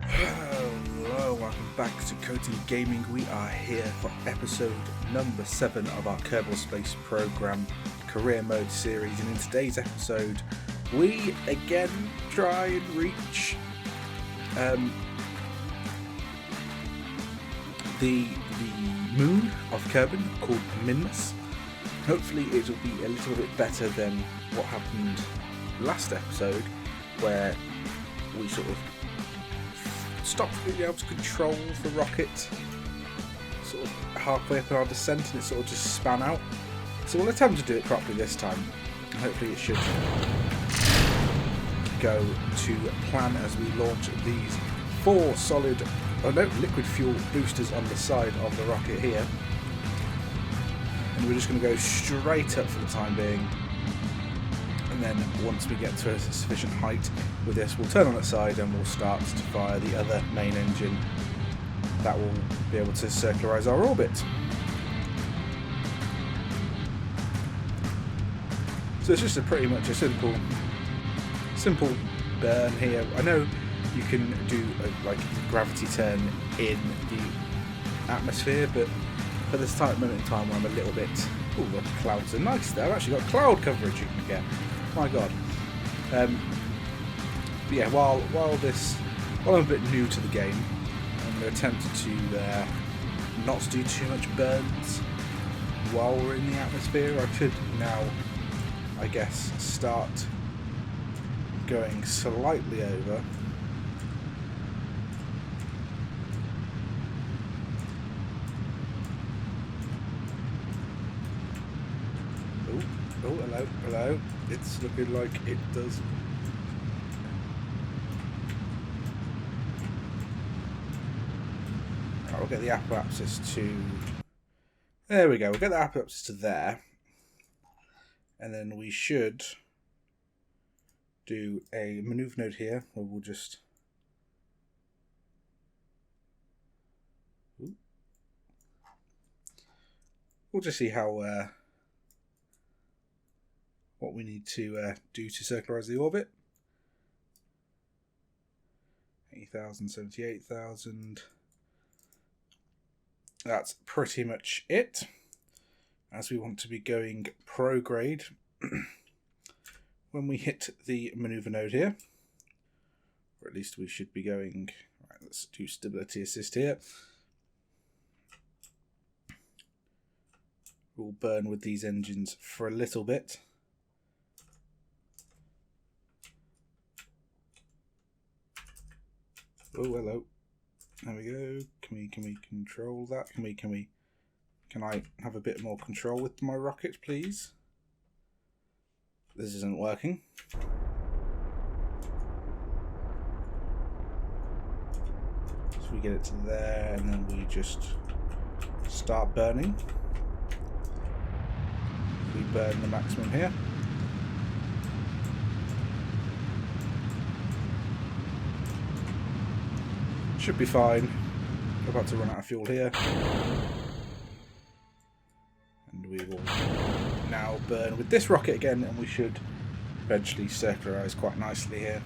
Hello, welcome back to Coating Gaming. We are here for episode number 7 of our Kerbal Space Program career mode series, and in today's episode we again try and reach the moon of Kerbal called Minmus. Hopefully it will be a little bit better than what happened last episode, where we sort of stopped being able to control the rocket sort of halfway up in our descent and it sort of just span out. So we'll attempt to do it properly this time, and hopefully it should go to plan as we launch these 4 liquid fuel boosters on the side of the rocket here. And we're just going to go straight up for the time being, and then once we get to a sufficient height with this, we'll turn on its side and we'll start to fire the other main engine that will be able to circularize our orbit. So it's just pretty much a simple burn here. I know you can do a gravity turn in the atmosphere, but for this moment in time I'm a little bit... Oh, the clouds are nice there. I've actually got cloud coverage you can get. My god. But yeah, while I'm a bit new to the game, I'm going to attempt to not do too much burns while we're in the atmosphere. I could now, I guess, start going slightly over. Oh, hello. It's looking like it does. Right, we'll get the apoapsis to... There we go, we'll get the apoapsis to there. And then we should do a maneuver node here, where we'll just... We'll just see how... what we need to do to circularize the orbit. 80,000, 78,000. That's pretty much it, as we want to be going prograde when we hit the maneuver node here, or at least we should be going. Right, let's do stability assist here. We'll burn with these engines for a little bit. Oh, hello. There we go. Can we control that? Can I have a bit more control with my rocket, please? This isn't working. So we get it to there, and then we just start burning. We burn the maximum here. Should be fine. We're about to run out of fuel here. And we will now burn with this rocket again, and we should eventually circularize quite nicely here.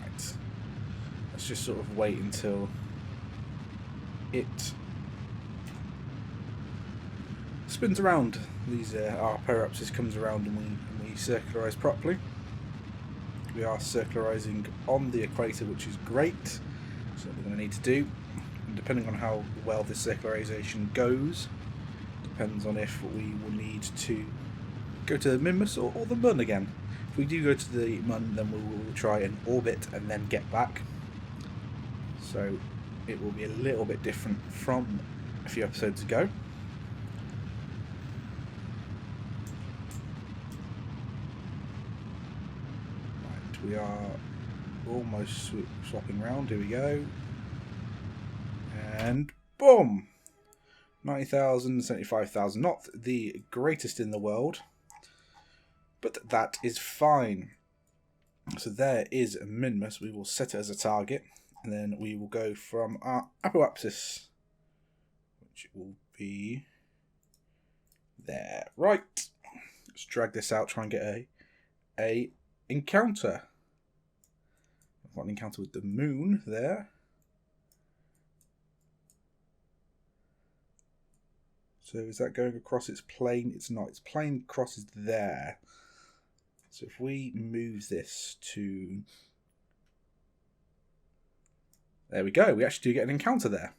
Right. Let's just sort of wait until it spins around. Our periapsis comes around and we circularize properly. We are circularizing on the equator, which is great. So what we're going to need to do, and depending on how well this circularization goes, depends on if we will need to go to the Minmus or the Mun again. If we do go to the Mun, then we will try and orbit and then get back. So it will be a little bit different from a few episodes ago. We are almost swapping round. Here we go. And boom! 90,000, 75,000. Not the greatest in the world, but that is fine. So there is Minmus. We will set it as a target, and then we will go from our apoapsis, which will be there. Right. Let's drag this out, try and get a encounter. I've got an encounter with the moon there. So is that going across its plane? It's not. Its plane crosses there. So if we move this to... There we go. We actually do get an encounter there.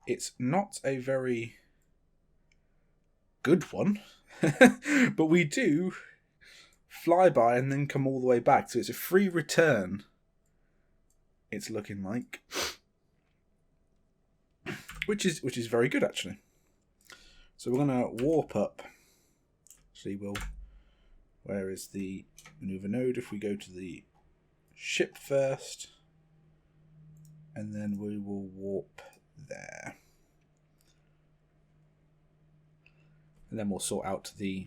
It's not a very good one, but we do fly by and then come all the way back. So it's a free return, it's looking like. Which is very good, actually. So we're going to warp up. See, where is the maneuver node? If we go to the ship first, and then we will warp there. And then we'll sort out the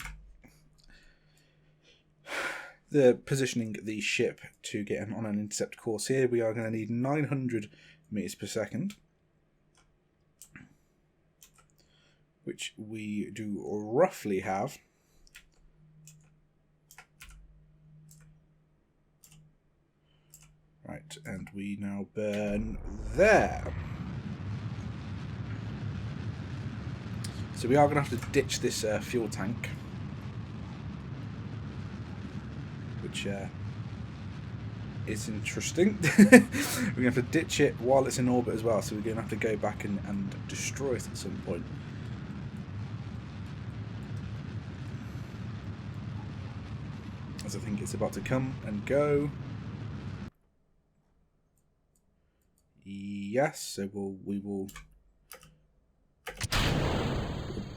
positioning the ship to get on an intercept course here. We are going to need 900 meters per second. Which we do roughly have. Right, and we now burn there. So we are going to have to ditch this fuel tank. Which is interesting. We're going to have to ditch it while it's in orbit as well, so we're going to have to go back and destroy it at some point. As I think it's about to come and go. Yes, so we'll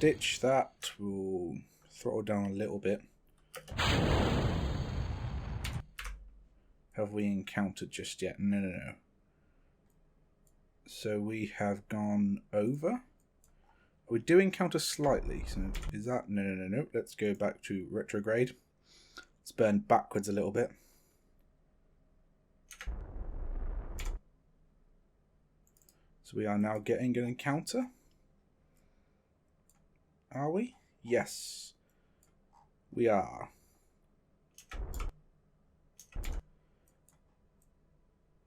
ditch that. We'll throttle down a little bit. Have we encountered just yet? No. So we have gone over. We do encounter slightly. So is that... No. Let's go back to retrograde. Let's burn backwards a little bit. So we are now getting an encounter. Are we? Yes. We are.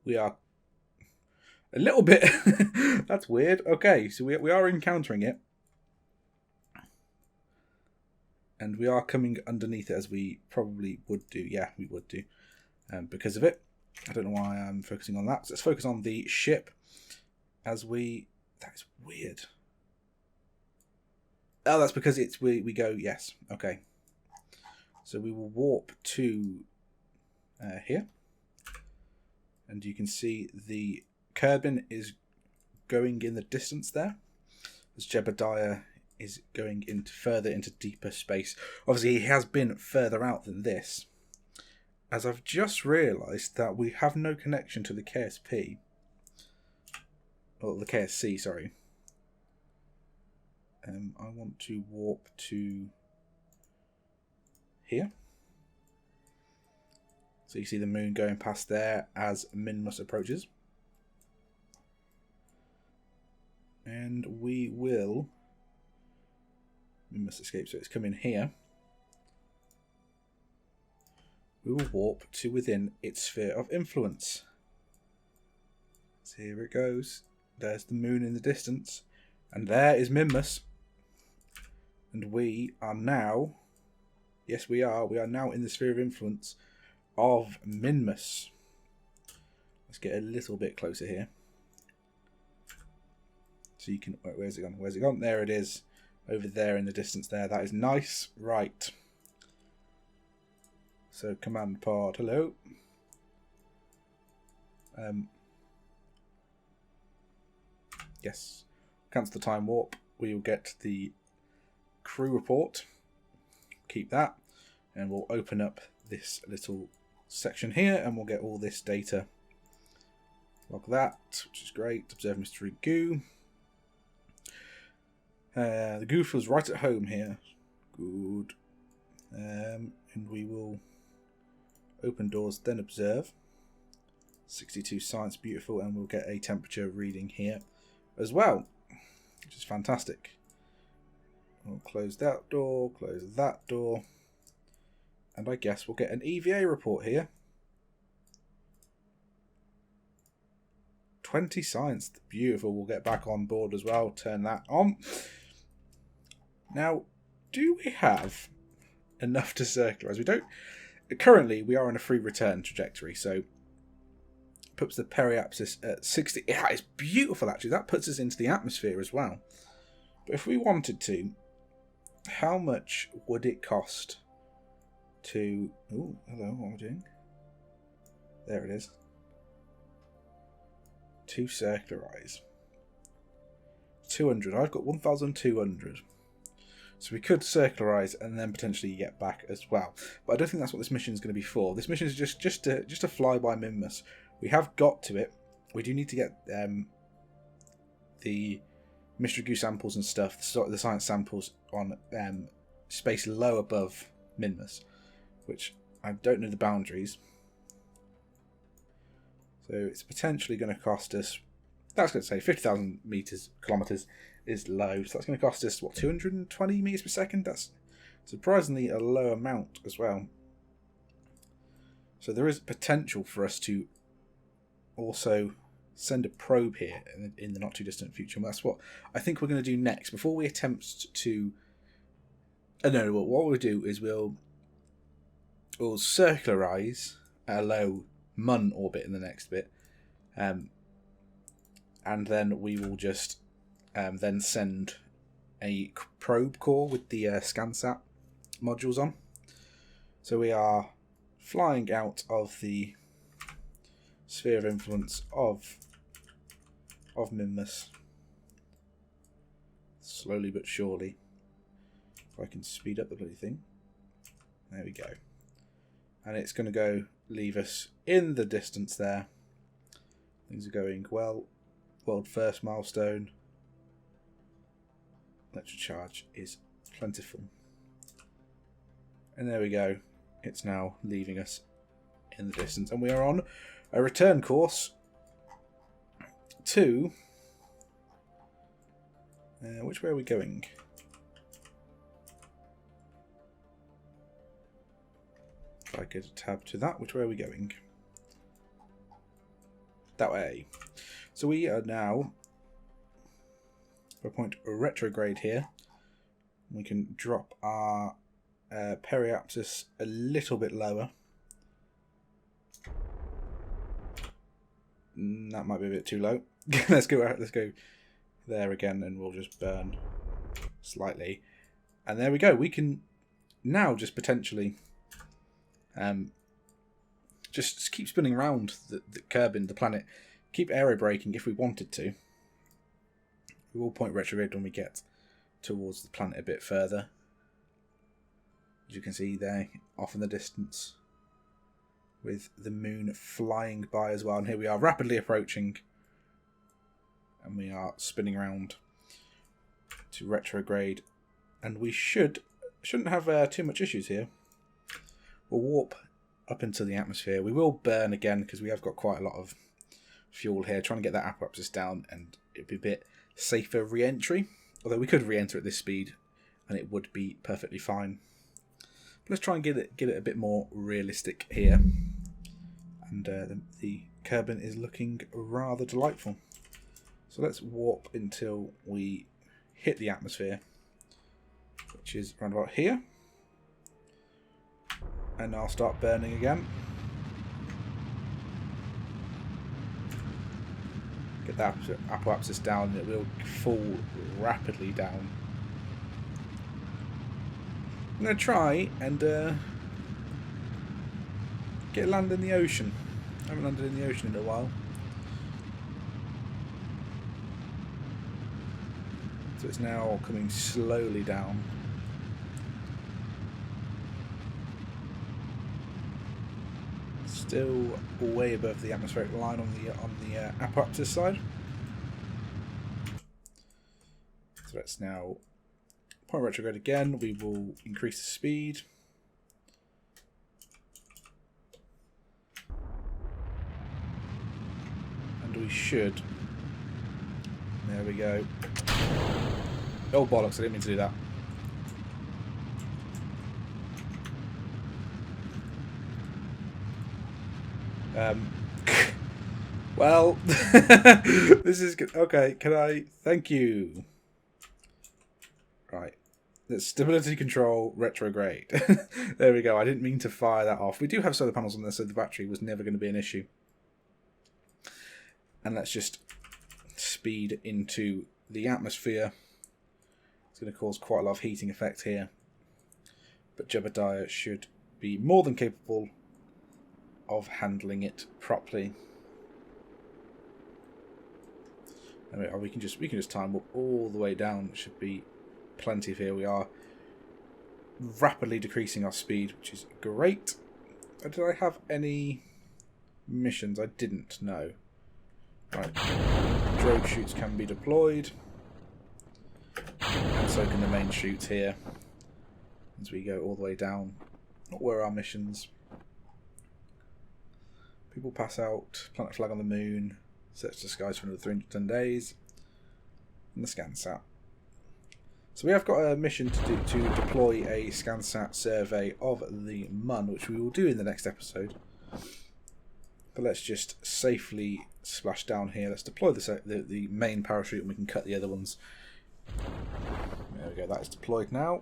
We are a little bit... That's weird. Okay, so we are encountering it. And we are coming underneath it, as we probably would do. Yeah, we would do. Because of it. I don't know why I'm focusing on that. So let's focus on the ship. As we... That is weird. Oh, that's because it's we go... Yes. Okay. So we will warp to here. And you can see the Kerbin is going in the distance there. As Jebediah is going into further into deeper space. Obviously, he has been further out than this. As I've just realised that we have no connection to the KSP. Or the KSC, sorry. I want to warp to here. So you see the moon going past there as Minmus approaches. And we will... Minmus escape, so it's coming here. We will warp to within its sphere of influence. So here it goes. There's the moon in the distance. And there is Minmus. And we are now... Yes, we are. We are now in the sphere of influence of Minmus. Let's get a little bit closer here. So you can... Where's it gone? Where's it gone? There it is. Over there in the distance there. That is nice. Right. So command pod. Hello. Yes. Cancel the time warp. We will get the crew report. Keep that. And we'll open up this little section here and we'll get all this data. Log that, which is great. Observe mystery goo. The goo feels right at home here. Good. And we will open doors, then observe. 62 science, beautiful, and we'll get a temperature reading here as well, which is fantastic. We'll close that door, close that door. And I guess we'll get an EVA report here. 20 science. Beautiful. We'll get back on board as well. Turn that on. Now, do we have enough to circularize? We don't. Currently, we are on a free return trajectory, so puts the periapsis at 60. Yeah, it's beautiful, actually. That puts us into the atmosphere as well. But if we wanted to, how much would it cost to... Oh, hello, what am I doing? There it is. To circularize. 200. I've got 1,200. So we could circularize and then potentially get back as well. But I don't think that's what this mission is going to be for. This mission is just to fly by Minmus. We have got to it. We do need to get the mystery goo samples and stuff, the science samples on space low above Minmus, which I don't know the boundaries. So it's potentially going to cost us, that's going to say 50,000 kilometers is low. So that's going to cost us, what, 220 meters per second? That's surprisingly a low amount as well. So there is potential for us to also send a probe here in the not too distant future. And that's what I think we're going to do next. Before we attempt to... no, what we'll do is we'll circularize at a low Mun orbit in the next bit. And then we will just then send a probe core with the ScanSat modules on. So we are flying out of the sphere of influence of Minmus. Slowly but surely. If I can speed up the bloody thing. There we go. And it's going to go leave us in the distance there. Things are going well. World first milestone. Electric charge is plentiful. And there we go. It's now leaving us in the distance. And we are on a return course to... which way are we going? If I get a tab to that, which way are we going? That way. So we are now for a point retrograde here. We can drop our periapsis a little bit lower. That might be a bit too low. Let's go there again, and we'll just burn slightly. And there we go. We can now just potentially just keep spinning around the Kerbin, the planet. Keep aerobraking if we wanted to. We will point retrograde when we get towards the planet a bit further. As you can see there, off in the distance, with the moon flying by as well. And here we are, rapidly approaching. And we are spinning around to retrograde. And we shouldn't have too much issues here. We'll warp up into the atmosphere. We will burn again because we have got quite a lot of fuel here. Trying to get that apoapsis down, and it'd be a bit safer re-entry. Although we could re-enter at this speed and it would be perfectly fine. But let's try and get it a bit more realistic here. And the Kerbin is looking rather delightful. So let's warp until we hit the atmosphere, which is around about here. And I'll start burning again. Get that apoapsis down, and it will fall rapidly down. I'm going to try and get land in the ocean. I haven't landed in the ocean in a while. So it's now coming slowly down. Still way above the atmospheric line on the apoapsis side. So let's now point retrograde again. We will increase the speed. And we should. There we go. Oh bollocks, I didn't mean to do that. Well, this is good. Okay, can I? Thank you. Right. That's stability control retrograde. There we go. I didn't mean to fire that off. We do have solar panels on there, so the battery was never going to be an issue. And let's just speed into the atmosphere. It's going to cause quite a lot of heating effect here. But Jebediah should be more than capable of handling it properly. And we can just time up all the way down. It should be plenty of here. We are rapidly decreasing our speed, which is great. Did I have any missions? I didn't know. Right. Drogue chutes can be deployed. And so can the main chutes here. As we go all the way down. Not where our missions. People pass out. Plant a flag on the moon. Search the skies for another 310 days. And the ScanSat. So we have got a mission to deploy a ScanSat survey of the Mun, which we will do in the next episode. But let's just safely splash down here. Let's deploy the main parachute and we can cut the other ones. There we go, that is deployed now.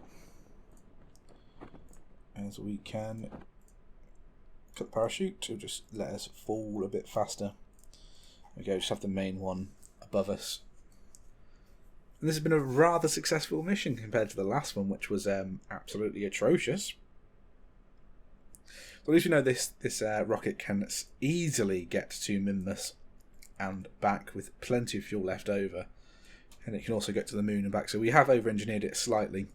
As we can cut the parachute to just let us fall a bit faster. There we go, just have the main one above us. And this has been a rather successful mission compared to the last one, which was absolutely atrocious. So at least we know this rocket can easily get to Minmus and back with plenty of fuel left over. And it can also get to the moon and back. So we have over-engineered it slightly.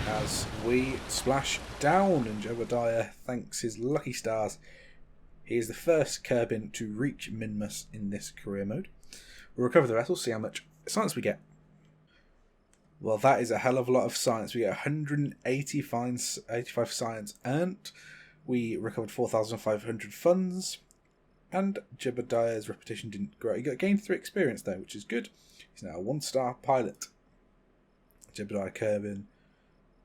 As we splash down, and Jebediah thanks his lucky stars. He is the first Kerbin to reach Minmus in this career mode. We'll recover the vessel, see how much science we get. Well, that is a hell of a lot of science. We get 185 science earned. We recovered 4,500 funds. And Jebediah's reputation didn't grow. He gained 3 experience though, which is good. He's now a 1-star pilot. Jebediah Kerbin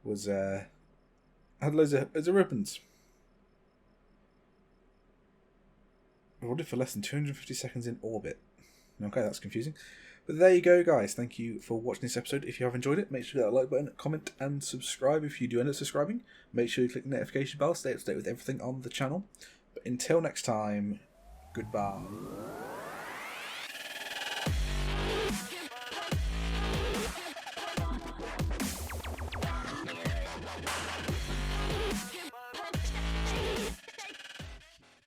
was had loads of ribbons. Awarded for less than 250 seconds in orbit. Okay, that's confusing. But there you go, guys. Thank you for watching this episode. If you have enjoyed it, make sure to hit that like button, comment, and subscribe. If you do end up subscribing, make sure you click the notification bell, stay up to date with everything on the channel. But until next time, goodbye.